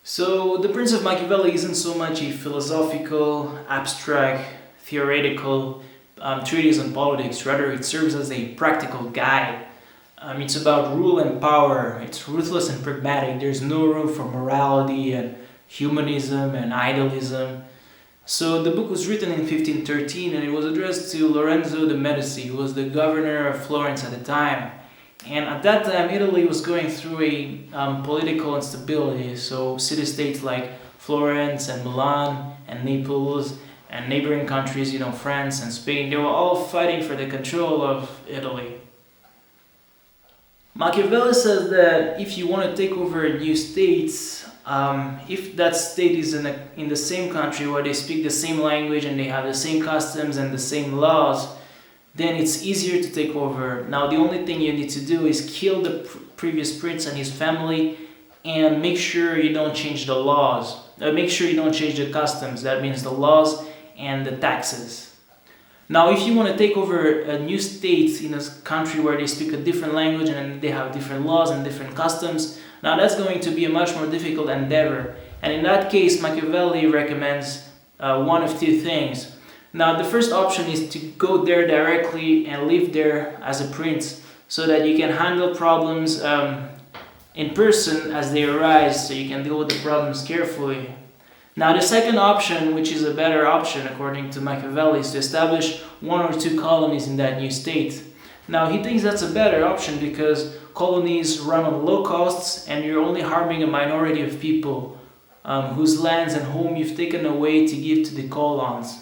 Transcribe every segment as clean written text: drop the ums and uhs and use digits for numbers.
So, The Prince of Machiavelli isn't so much a philosophical, abstract, theoretical treatise on politics, rather, it serves as a practical guide. It's about rule and power, it's ruthless and pragmatic, there's no room for morality and humanism and idealism. So, the book was written in 1513 and it was addressed to Lorenzo de' Medici, who was the governor of Florence at the time. And at that time, Italy was going through a political instability. So city-states like Florence and Milan and Naples and neighboring countries, France and Spain, they were all fighting for the control of Italy. Machiavelli says that if you want to take over new states, if that state is in the same country where they speak the same language and they have the same customs and the same laws, then it's easier to take over. Now, the only thing you need to do is kill the previous prince and his family and make sure you don't change the laws. Make sure you don't change the customs. That means the laws and the taxes. Now, if you want to take over a new state in a country where they speak a different language and they have different laws and different customs, now that's going to be a much more difficult endeavor. And in that case, Machiavelli recommends one of two things. Now, the first option is to go there directly and live there as a prince so that you can handle problems in person as they arise, so you can deal with the problems carefully. Now, the second option, which is a better option according to Machiavelli, is to establish one or two colonies in that new state. Now, he thinks that's a better option because colonies run on low costs and you're only harming a minority of people whose lands and home you've taken away to give to the colons.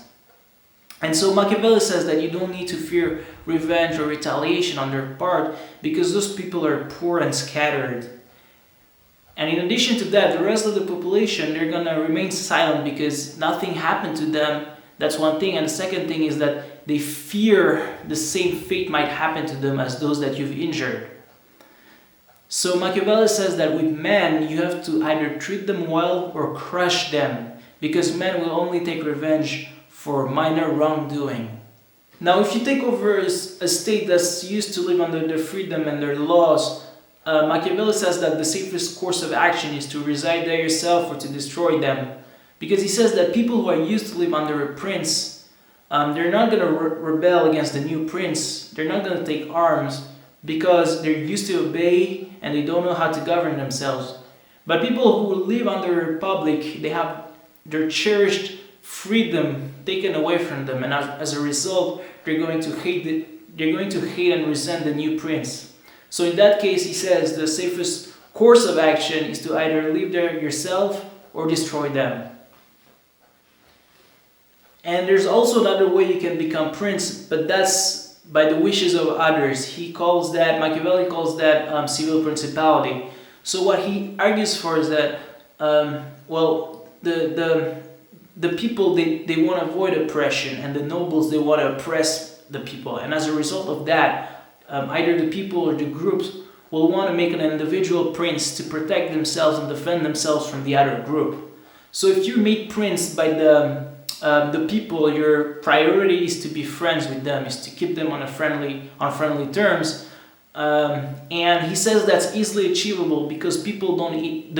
And so Machiavelli says that you don't need to fear revenge or retaliation on their part because those people are poor and scattered. And in addition to that, the rest of the population, they're going to remain silent because nothing happened to them. That's one thing. And the second thing is that they fear the same fate might happen to them as those that you've injured. So Machiavelli says that with men, you have to either treat them well or crush them because men will only take revenge for minor wrongdoing. Now, if you take over a state that's used to live under their freedom and their laws, Machiavelli says that the safest course of action is to reside there yourself or to destroy them. Because he says that people who are used to live under a prince, they're not going to rebel against the new prince. They're not going to take arms because they're used to obey and they don't know how to govern themselves. But people who live under a republic, they have their cherished freedom taken away from them, and as a result, they're going to hate and resent the new prince. So in that case, he says the safest course of action is to either live there yourself or destroy them. And there's also another way you can become prince, but that's by the wishes of others. Machiavelli calls that civil principality. So what he argues for is that, the people, they want to avoid oppression, and the nobles, they want to oppress the people. And as a result of that, either the people or the groups will want to make an individual prince to protect themselves and defend themselves from the other group. So if you're made prince by the people, your priority is to be friends with them, is to keep them on friendly terms. And he says that's easily achievable because the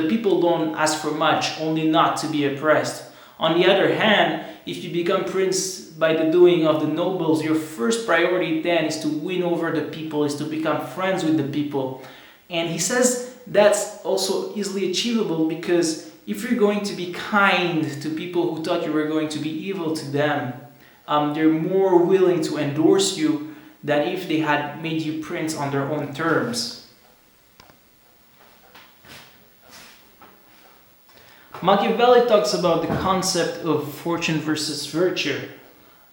people don't ask for much, only not to be oppressed. On the other hand, if you become prince by the doing of the nobles, your first priority then is to win over the people, is to become friends with the people. And he says that's also easily achievable because if you're going to be kind to people who thought you were going to be evil to them, they're more willing to endorse you than if they had made you prince on their own terms. Machiavelli talks about the concept of fortune versus virtue.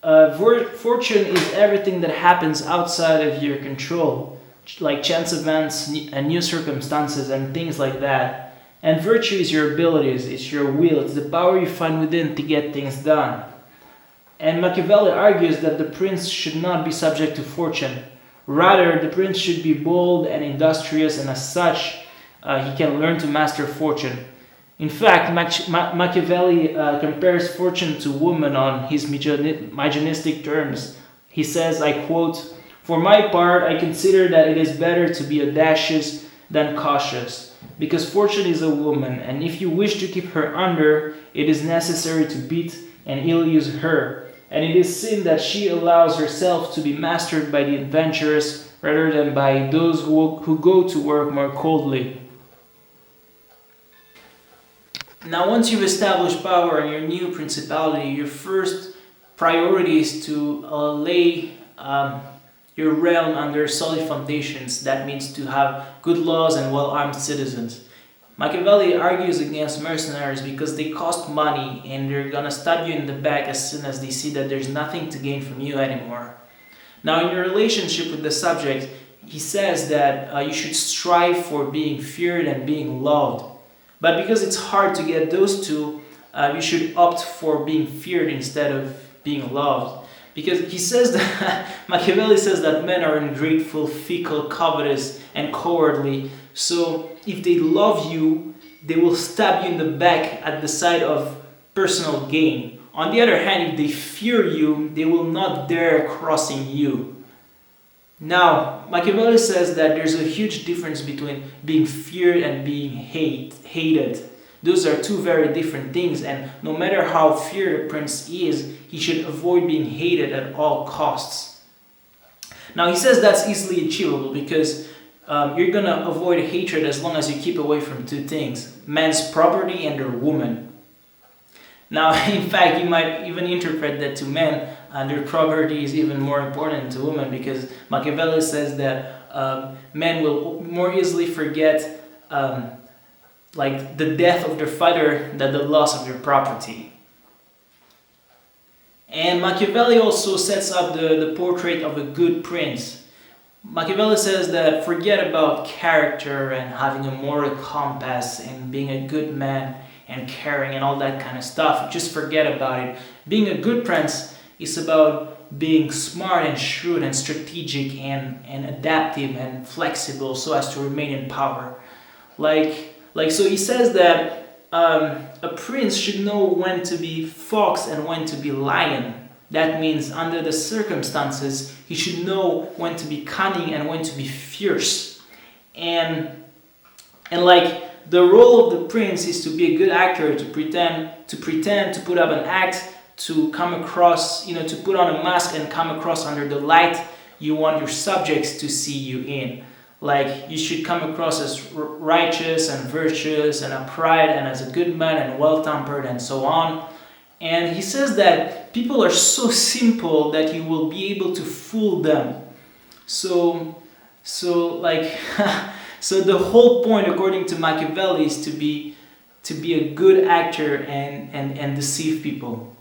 Fortune is everything that happens outside of your control, like chance events and new circumstances and things like that. And virtue is your abilities, it's your will, it's the power you find within to get things done. And Machiavelli argues that the prince should not be subject to fortune. Rather, the prince should be bold and industrious, and as such, he can learn to master fortune. In fact, Machiavelli compares fortune to woman on his misogynistic terms. He says, I quote, "For my part, I consider that it is better to be audacious than cautious. Because fortune is a woman, and if you wish to keep her under, it is necessary to beat and ill use her. And it is sin that she allows herself to be mastered by the adventurous rather than by those who go to work more coldly. Now, once you've established power in your new principality, your first priority is to lay your realm under solid foundations. That means to have good laws and well-armed citizens. Machiavelli argues against mercenaries because they cost money and they're gonna stab you in the back as soon as they see that there's nothing to gain from you anymore. Now, in your relationship with the subject, he says that you should strive for being feared and being loved. But because it's hard to get those two, you should opt for being feared instead of being loved. Because he says that, Machiavelli says that men are ungrateful, fickle, covetous, and cowardly. So if they love you, they will stab you in the back at the side of personal gain. On the other hand, if they fear you, they will not dare crossing you. Now, Machiavelli says that there's a huge difference between being feared and being hated. Those are two very different things, and no matter how feared a prince is, he should avoid being hated at all costs. Now, he says that's easily achievable because you're gonna avoid hatred as long as you keep away from two things: man's property and their woman. Now, in fact, you might even interpret that to men, their property is even more important to women, because Machiavelli says that men will more easily forget like the death of their father than the loss of their property. And Machiavelli also sets up the portrait of a good prince. Machiavelli says that forget about character and having a moral compass and being a good man and caring and all that kind of stuff. Just forget about it. Being a good prince is about being smart and shrewd and strategic and adaptive and flexible so as to remain in power. So he says that a prince should know when to be fox and when to be lion. That means under the circumstances, he should know when to be cunning and when to be fierce. And like the role of the prince is to be a good actor, to pretend, to put up an act, to come across, to put on a mask and come across under the light you want your subjects to see you in. Like, you should come across as righteous and virtuous and upright and as a good man and well-tempered and so on. And he says that people are so simple that you will be able to fool them. So the whole point, according to Machiavelli, is to be a good actor and deceive people.